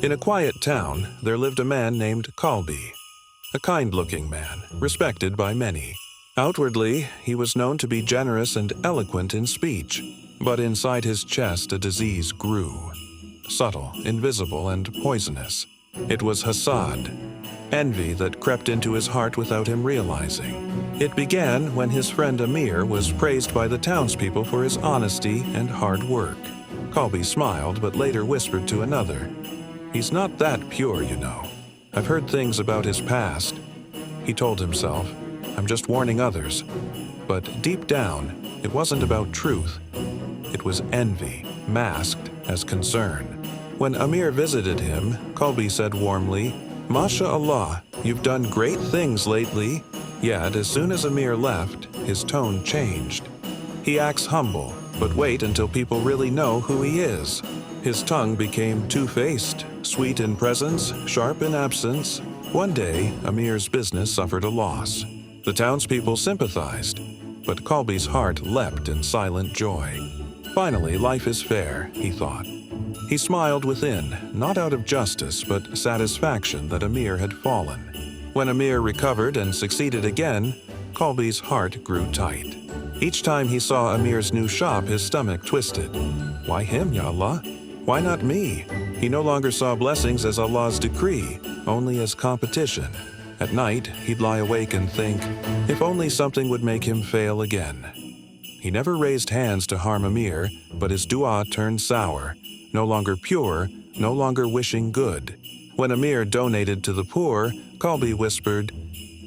In a quiet town, there lived a man named Kalbi, a kind-looking man, respected by many. Outwardly, he was known to be generous and eloquent in speech, but inside his chest a disease grew. Subtle, invisible, and poisonous. It was Hasad, envy that crept into his heart without him realizing. It began when his friend Amir was praised by the townspeople for his honesty and hard work. Kalbi smiled, but later whispered to another, "He's not that pure, you know. I've heard things about his past." He told himself, "I'm just warning others." But deep down, it wasn't about truth. It was envy, masked as concern. When Amir visited him, Kalbi said warmly, "MashaAllah, you've done great things lately." Yet, as soon as Amir left, his tone changed. He acts humble, but wait until people really know who he is. His tongue became two-faced, sweet in presence, sharp in absence. One day, Amir's business suffered a loss. The townspeople sympathized, but Kalbi's heart leapt in silent joy. Finally, life is fair, he thought. He smiled within, not out of justice, but satisfaction that Amir had fallen. When Amir recovered and succeeded again, Kalbi's heart grew tight. Each time he saw Amir's new shop, his stomach twisted. Why him, Ya Allah? Why not me? He no longer saw blessings as Allah's decree, only as competition. At night, he'd lie awake and think, if only something would make him fail again. He never raised hands to harm Amir, but his dua turned sour, no longer pure, no longer wishing good. When Amir donated to the poor, Kalbi whispered,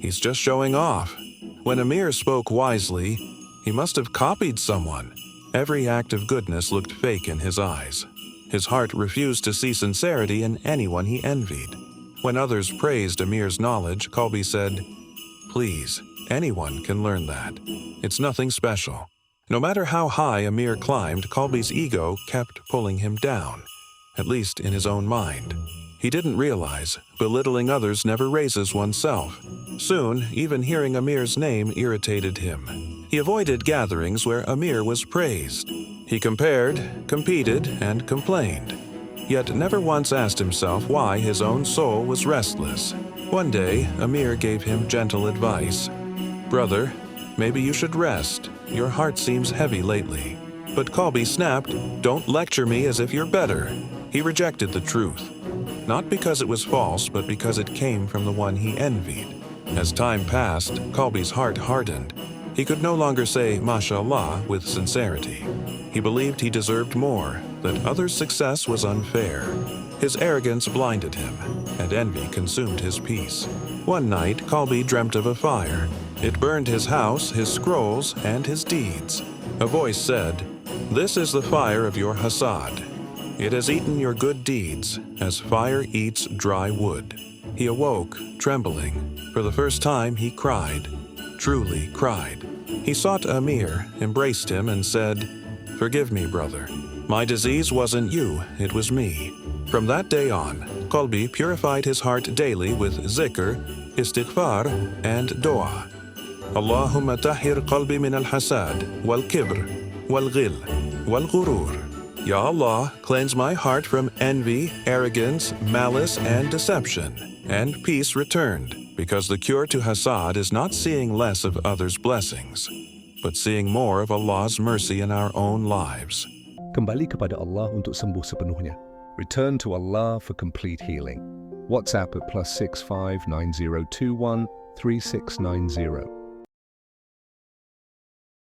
"He's just showing off." When Amir spoke wisely, he must have copied someone. Every act of goodness looked fake in his eyes. His heart refused to see sincerity in anyone he envied. When others praised Amir's knowledge, Kalbi said, "Please, anyone can learn that. It's nothing special." No matter how high Amir climbed, Kalbi's ego kept pulling him down, at least in his own mind. He didn't realize belittling others never raises oneself. Soon, even hearing Amir's name irritated him. He avoided gatherings where Amir was praised. He compared, competed, and complained, yet never once asked himself why his own soul was restless. One day, Amir gave him gentle advice. "Brother, maybe you should rest. Your heart seems heavy lately." But Kalbi snapped, "Don't lecture me as if you're better." He rejected the truth, not because it was false, but because it came from the one he envied. As time passed, Kalbi's heart hardened. He could no longer say MashaAllah with sincerity. He believed he deserved more, that others' success was unfair. His arrogance blinded him, and envy consumed his peace. One night, Kalbi dreamt of a fire. It burned his house, his scrolls, and his deeds. A voice said, "This is the fire of your Hasad. It has eaten your good deeds, as fire eats dry wood." He awoke, trembling. For the first time, he cried, truly cried. He sought Amir, embraced him, and said, "Forgive me, brother. My disease wasn't you, it was me." From that day on, Kalbi purified his heart daily with zikr, istighfar, and dua. Allahumma tahhir qalbi min al-hasad, wal-kibr, wal-ghil, wal-ghurur. Ya Allah, cleanse my heart from envy, arrogance, malice, and deception. And peace returned, because the cure to Hasad is not seeing less of others' blessings, but seeing more of Allah's mercy in our own lives. Kembali kepada Allah untuk sembuh sepenuhnya. Return to Allah for complete healing. WhatsApp at +65 9021 3690.